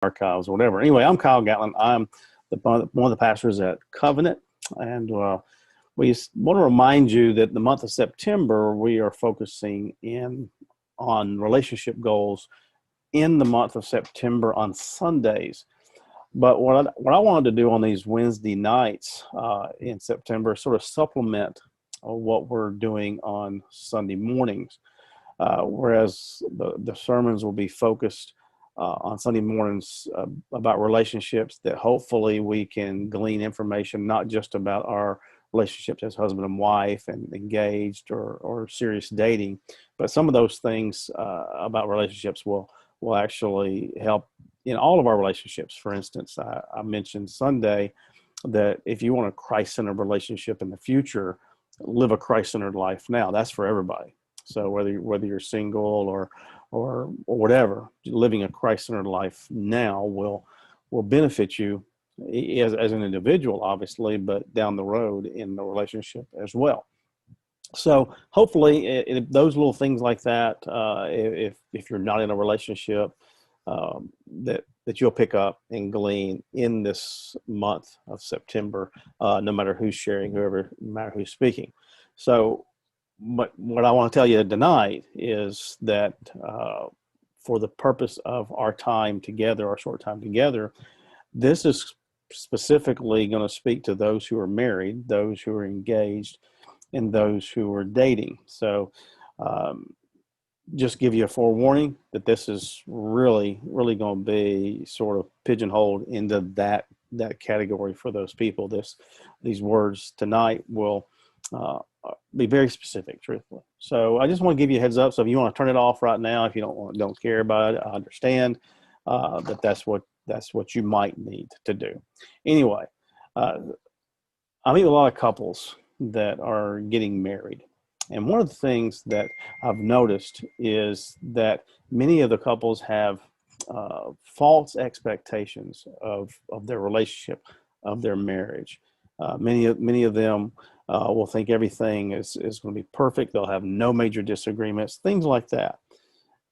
archives or whatever. Anyway, I'm Kyle Gatlin. I'm one of the pastors at Covenant, and we want to remind you that the month of September we are focusing in on relationship goals in the month of September on Sundays. But what I wanted to do on these Wednesday nights in September is sort of supplement what we're doing on Sunday mornings, whereas the sermons will be focused on Sunday mornings about relationships, that hopefully we can glean information not just about our relationships as husband and wife and engaged or serious dating, but some of those things about relationships will actually help in all of our relationships. For instance, I mentioned Sunday that if you want a Christ-centered relationship in the future, live a Christ-centered life now. That's for everybody. So whether you're single or whatever, living a Christ-centered life now will benefit you as an individual, obviously, but down the road in the relationship as well. So hopefully those little things like that, if you're not in a relationship, that you'll pick up and glean in this month of September, no matter who's sharing, no matter who's speaking. So what I want to tell you tonight is that for the purpose of our time together, our short time together, this is specifically going to speak to those who are married, those who are engaged, and those who are dating. So just give you a forewarning that this is really, really going to be sort of pigeonholed into that category for those people. These words tonight will be very specific, truthfully. So I just want to give you a heads up. So if you want to turn it off right now, if you don't care about it, I understand that that's what you might need to do. Anyway, I meet with a lot of couples that are getting married. And one of the things that I've noticed is that many of the couples have false expectations of their relationship, of their marriage. Many of them will think everything is going to be perfect. They'll have no major disagreements, things like that.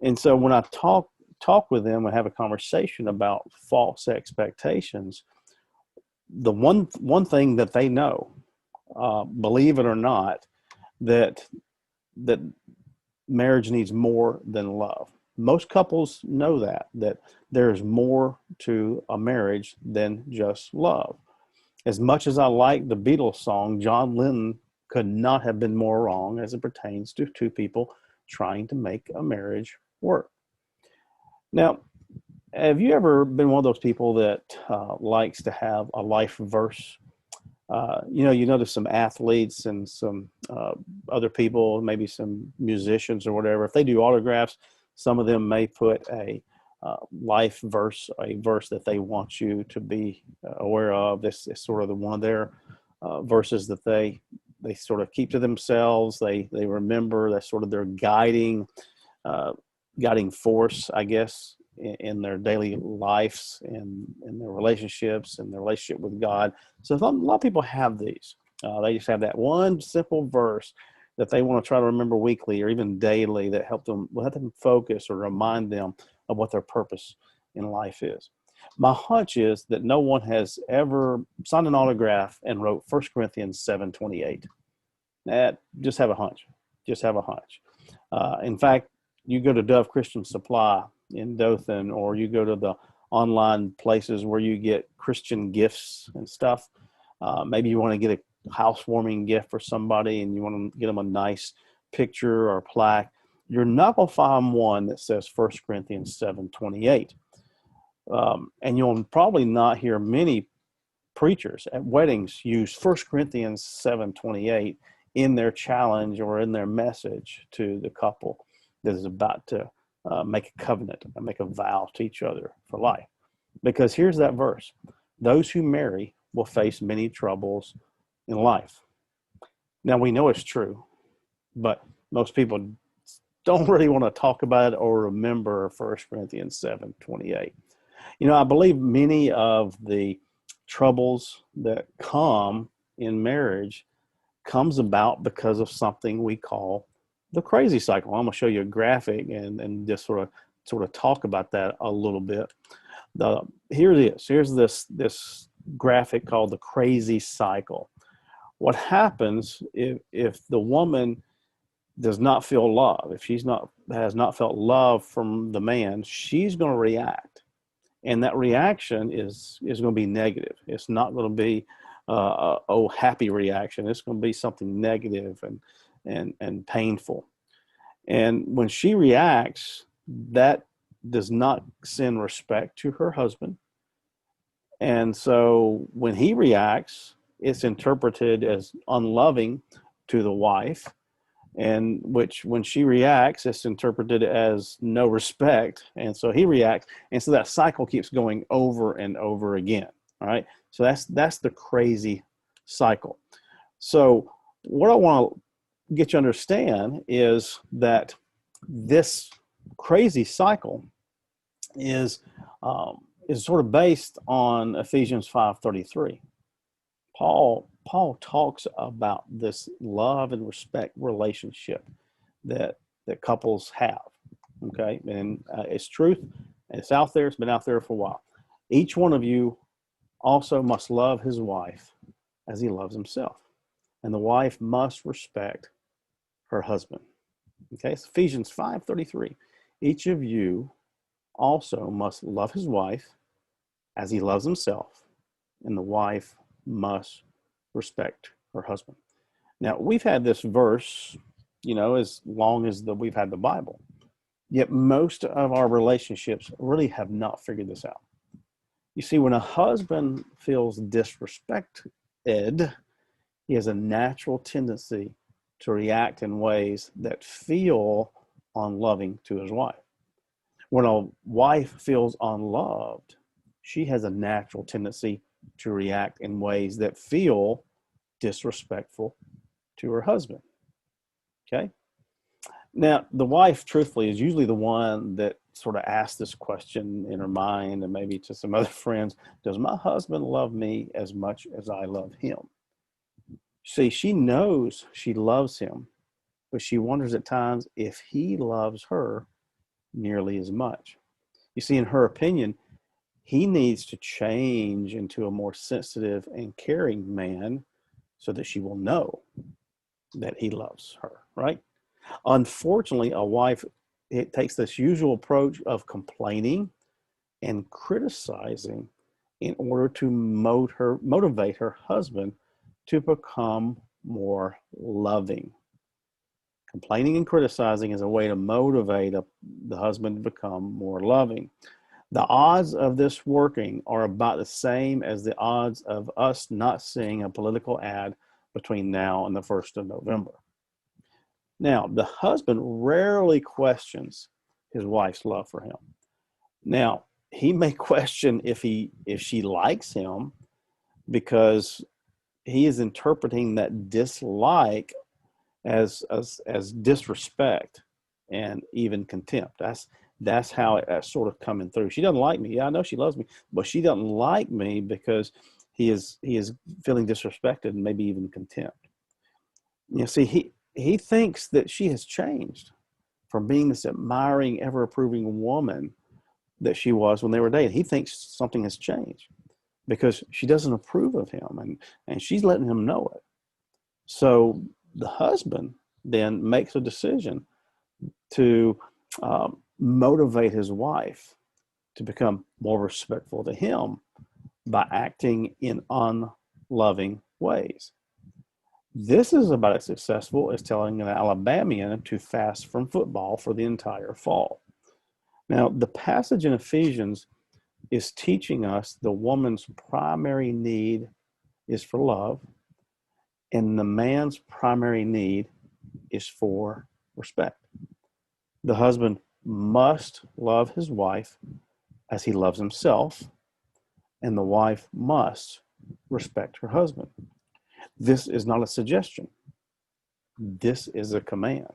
And so when I talk with them and have a conversation about false expectations, the one thing that they know, believe it or not, that marriage needs more than love. Most couples know that there's more to a marriage than just love. As much as I like the Beatles song, John Lennon could not have been more wrong as it pertains to two people trying to make a marriage work. Now, have you ever been one of those people that likes to have a life verse? You notice some athletes and some other people, maybe some musicians or whatever, if they do autographs, some of them may put a life verse, a verse that they want you to be aware of. This is sort of one of their verses that they sort of keep to themselves. They remember. That's sort of their guiding force, I guess, in their daily lives and in their relationships and their relationship with God. So a lot of people have these. They just have that one simple verse that they want to try to remember weekly or even daily that help them focus or remind them of what their purpose in life is. My hunch is that no one has ever signed an autograph and wrote 1 Corinthians 7:28. Just have a hunch. In fact, you go to Dove Christian Supply in Dothan, or you go to the online places where you get Christian gifts and stuff. Maybe you want to get a housewarming gift for somebody and you want to get them a nice picture or plaque. You're not going to find one that says 1 Corinthians 7:28. And you'll probably not hear many preachers at weddings use 1 Corinthians 7:28 in their challenge or in their message to the couple that is about to make a covenant and make a vow to each other for life. Because here's that verse: those who marry will face many troubles in life. Now, we know it's true, but most people don't really want to talk about it or remember 1 Corinthians 7:28. I believe many of the troubles that come in marriage comes about because of something we call the crazy cycle. I'm going to show you a graphic and just sort of talk about that a little bit. Here it is. Here's this graphic called the crazy cycle. What happens if the woman does not feel love, if she's not has not felt love from the man, she's going to react, and that reaction is going to be negative. It's not going to be happy reaction. It's going to be something negative and painful. And when she reacts, that does not send respect to her husband. And so when he reacts, it's interpreted as unloving to the wife, and which when she reacts, it's interpreted as no respect. And so he reacts. And so that cycle keeps going over and over again. All right. So that's the crazy cycle. So what I want to get you to understand is that this crazy cycle is sort of based on Ephesians 5:33. Paul talks about this love and respect relationship that couples have. Okay, and it's truth. It's out there. It's been out there for a while. Each one of you also must love his wife as he loves himself, and the wife must respect her husband. Okay, it's Ephesians 5:33. Each of you also must love his wife as he loves himself, and the wife must respect her husband. Now, we've had this verse, as long as we've had the Bible, yet most of our relationships really have not figured this out. You see, when a husband feels disrespected, he has a natural tendency to react in ways that feel unloving to his wife. When a wife feels unloved, she has a natural tendency to react in ways that feel disrespectful to her husband. Okay? Now, the wife, truthfully, is usually the one that sort of asks this question in her mind, and maybe to some other friends: does my husband love me as much as I love him? See, she knows she loves him, but she wonders at times if he loves her nearly as much. You see, in her opinion, he needs to change into a more sensitive and caring man so that she will know that he loves her, right? Unfortunately, a wife, it takes this usual approach of complaining and criticizing in order to motivate her husband to become more loving. Complaining and criticizing is a way to motivate the husband to become more loving. The odds of this working are about the same as the odds of us not seeing a political ad between now and the 1st of November. Now, the husband rarely questions his wife's love for him. Now, he may question if she likes him, because he is interpreting that dislike as disrespect and even contempt. That's how it's sort of coming through. She doesn't like me. Yeah, I know she loves me, but she doesn't like me because he is feeling disrespected and maybe even contempt. See, he thinks that she has changed from being this admiring, ever-approving woman that she was when they were dating. He thinks something has changed because she doesn't approve of him, and she's letting him know it. So the husband then makes a decision to motivate his wife to become more respectful to him by acting in unloving ways. This is about as successful as telling an Alabamian to fast from football for the entire fall. Now, the passage in Ephesians is teaching us the woman's primary need is for love, and the man's primary need is for respect. The husband must love his wife as he loves himself, and the wife must respect her husband. This is not a suggestion. This is a command.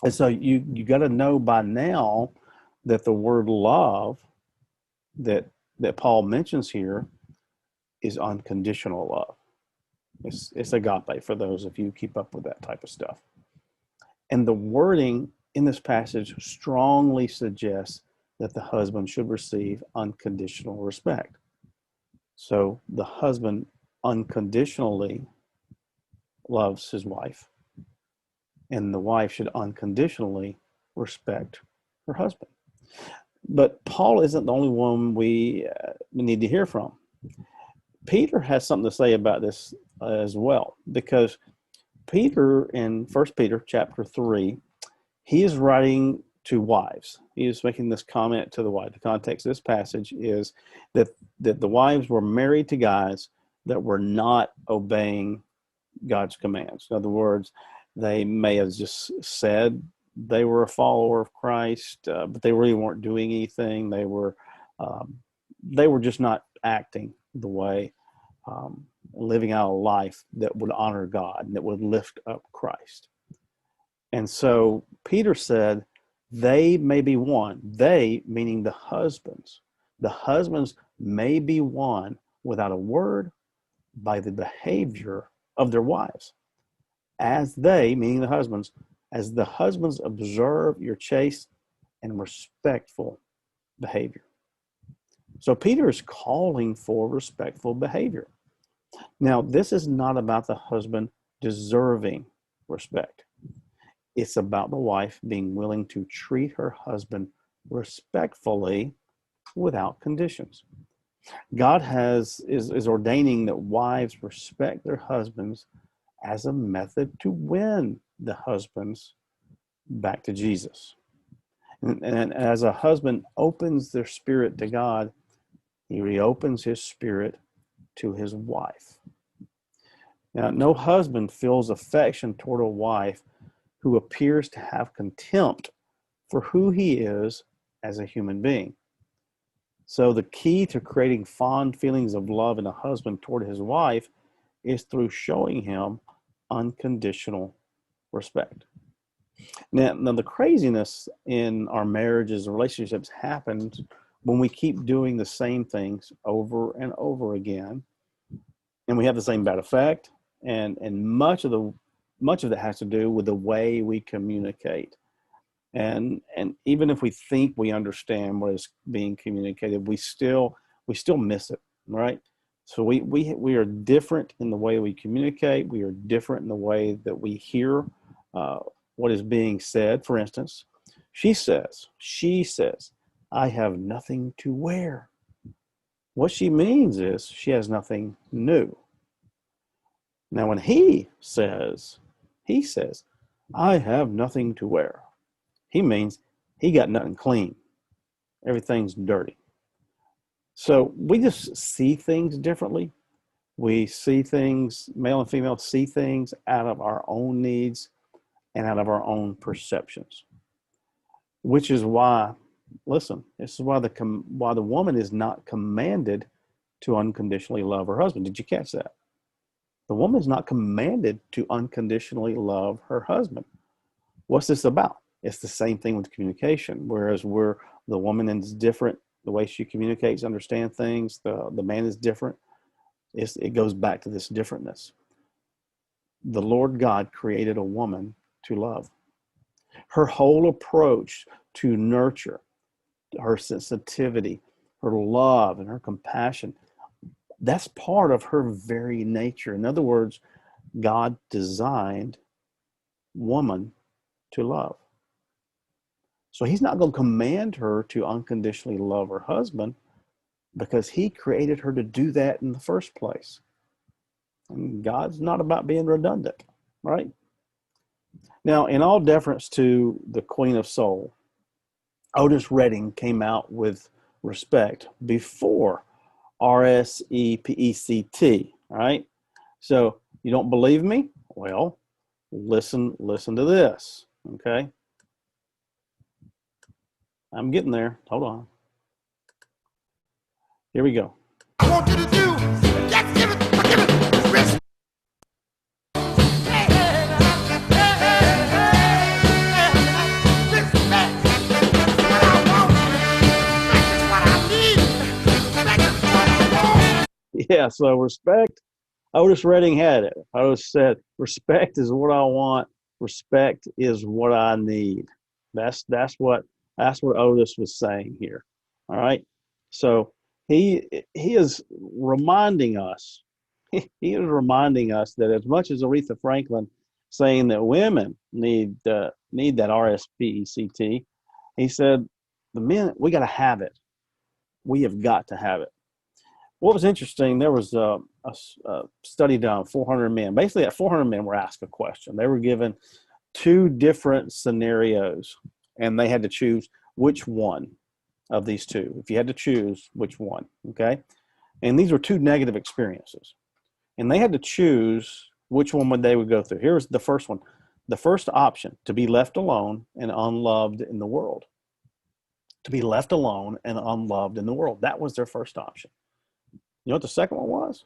And so you got to know by now that the word love that Paul mentions here is unconditional love. It's agape, for those of you who keep up with that type of stuff. And the wording in this passage strongly suggests that the husband should receive unconditional respect. So the husband unconditionally loves his wife, and the wife should unconditionally respect her husband. But Paul isn't the only one we need to hear from. Peter has something to say about this as well, because Peter in 1 Peter chapter 3, he is writing to wives. He is making this comment to the wife. The context of this passage is that the wives were married to guys that were not obeying God's commands. In other words, they may have just said they were a follower of Christ, but they really weren't doing anything. They were just not acting the way, living out a life that would honor God and that would lift up Christ. And so Peter said, they may be won. They, meaning the husbands. The husbands may be won without a word by the behavior of their wives. As they, meaning the husbands, as the husbands observe your chaste and respectful behavior. So Peter is calling for respectful behavior. Now, this is not about the husband deserving respect. It's about the wife being willing to treat her husband respectfully without conditions. God is ordaining that wives respect their husbands as a method to win the husbands back to Jesus. And as a husband opens their spirit to God, he reopens his spirit to his wife. Now, no husband feels affection toward a wife who appears to have contempt for who he is as a human being. So the key to creating fond feelings of love in a husband toward his wife is through showing him unconditional respect. Now the craziness in our marriages and relationships happens when we keep doing the same things over and over again, and we have the same bad effect. And much of that has to do with the way we communicate. And even if we think we understand what is being communicated, we still miss it, right? So we are different in the way we communicate. We are different in the way that we hear what is being said. For instance, she says, I have nothing to wear. What she means is she has nothing new. Now, when he says, I have nothing to wear, he means he got nothing clean. Everything's dirty. So we just see things differently. We see things, male and female see things out of our own needs and out of our own perceptions. Which is why, listen, this is why the woman is not commanded to unconditionally love her husband. Did you catch that? The woman is not commanded to unconditionally love her husband. What's this about? It's the same thing with communication. Whereas the woman is different, the way she communicates, understands things, the man is different. It goes back to this differentness. The Lord God created a woman to love. Her whole approach to nurture, her sensitivity, her love, and her compassion, that's part of her very nature. In other words, God designed woman to love. So he's not going to command her to unconditionally love her husband because he created her to do that in the first place. And God's not about being redundant, right? Now, in all deference to the Queen of Soul, Otis Redding came out with Respect before RSEPECT, all right? So you don't believe me? Well, listen to this, okay? I'm getting there. Hold on. Here we go. I want you to do, just give it respect. Yeah, so respect. Otis Redding had it. Otis said, respect is what I want. Respect is what I need. That's what That's what Otis was saying here. All right. So he is reminding us, he is reminding us that as much as Aretha Franklin saying that women need that RSPECT, he said the men, we got to have it. We have got to have it. What was interesting, there was a study done, 400 men. Basically, that 400 men were asked a question. They were given two different scenarios, and they had to choose which one of these two. If you had to choose, which one, okay? And these were two negative experiences. And they had to choose which one they would go through. Here's the first one. The first option, to be left alone and unloved in the world. To be left alone and unloved in the world. That was their first option. You know what the second one was?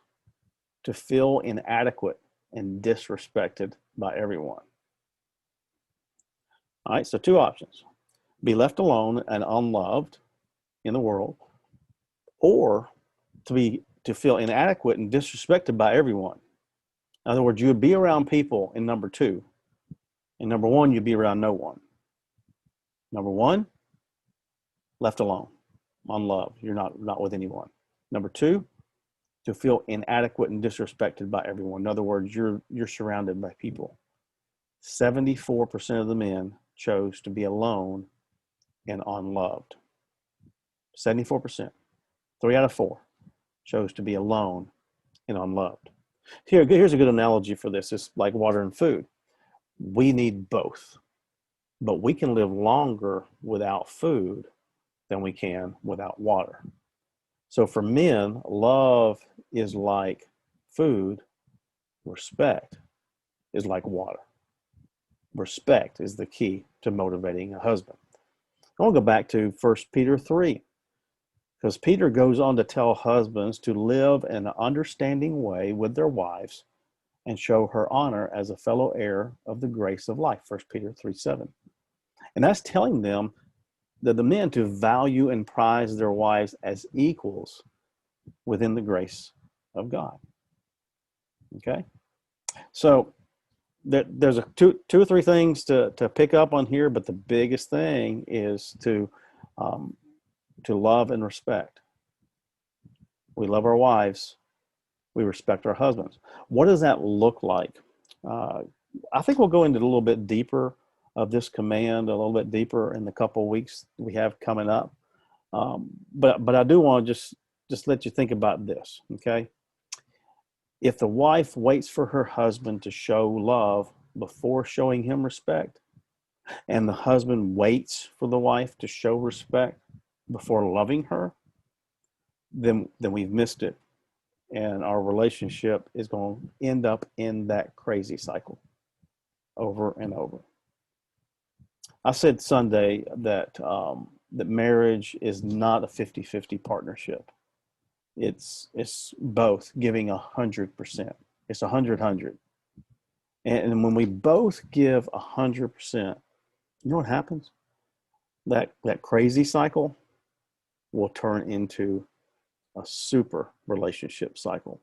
To feel inadequate and disrespected by everyone. All right, so two options. Be left alone and unloved in the world, or to feel inadequate and disrespected by everyone. In other words, you would be around people in number two. In number one, you'd be around no one. Number one, left alone, unloved. You're not with anyone. Number two, to feel inadequate and disrespected by everyone. In other words, you're surrounded by people. 74% of the men chose to be alone and unloved. 74%. 3 out of 4 chose to be alone and unloved. Here's a good analogy for this. It's like water and food. We need both, but we can live longer without food than we can without water. So for men, love is like food. Respect is like water. Respect is the key to motivating a husband. I want to go back to 1 Peter 3, because Peter goes on to tell husbands to live in an understanding way with their wives and show her honor as a fellow heir of the grace of life, 1 Peter 3:7. And that's telling them that the men to value and prize their wives as equals within the grace of God. Okay? So there's two or three things to pick up on here, but the biggest thing is to love and respect. We love our wives. We respect our husbands. What does that look like? I think we'll go into a little bit deeper of this command, a little bit deeper in the couple of weeks we have coming up. But I do want to just let you think about this, okay? If the wife waits for her husband to show love before showing him respect, and the husband waits for the wife to show respect before loving her, then we've missed it. And our relationship is going to end up in that crazy cycle over and over. I said Sunday that that marriage is not a 50-50 partnership. It's both giving 100%. It's 100-100. And when we both give 100%, you know what happens? That crazy cycle will turn into a super relationship cycle,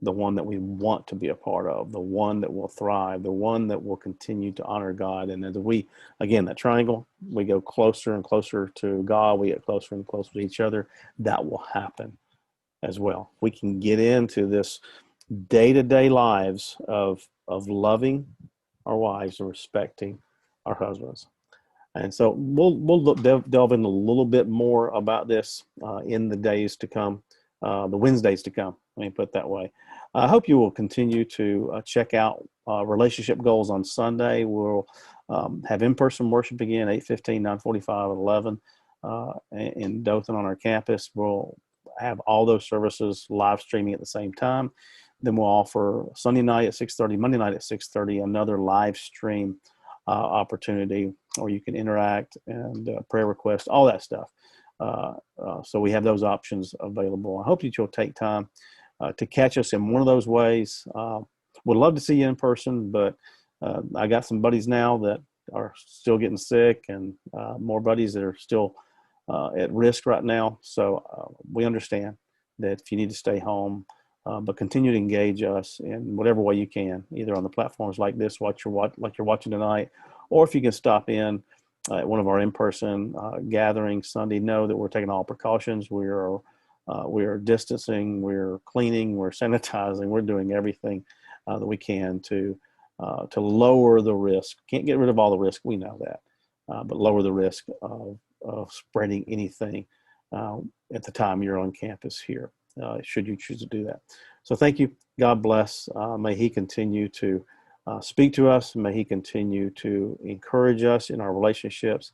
the one that we want to be a part of, the one that will thrive, the one that will continue to honor God. And as we, again, that triangle, we go closer and closer to God, we get closer and closer to each other, that will happen as well. We can get into this day-to-day lives of loving our wives and respecting our husbands. And so we'll delve in a little bit more about this in the days to come, the Wednesdays to come. Let me put it that way. I hope you will continue to check out Relationship Goals on Sunday. We'll have in-person worship again, 8:15, 9:45, 11 in Dothan on our campus. We'll have all those services live streaming at the same time. Then we'll offer Sunday night at 6:30, Monday night at 6:30, another live stream opportunity, or you can interact and prayer requests, all that stuff. So we have those options available. I hope that you'll take time to catch us in one of those ways. Would love to see you in person, but I got some buddies now that are still getting sick, and more buddies that are still at risk right now. So we understand that if you need to stay home, but continue to engage us in whatever way you can, either on the platforms like this, like you're watching tonight, or if you can stop in at one of our in-person gatherings Sunday, know that we're taking all precautions. We are distancing, we're cleaning, we're sanitizing, we're doing everything that we can to lower the risk. Can't get rid of all the risk, we know that, but lower the risk of spreading anything at the time you're on campus here, should you choose to do that. So thank you. God bless. May He continue to speak to us. May He continue to encourage us in our relationships.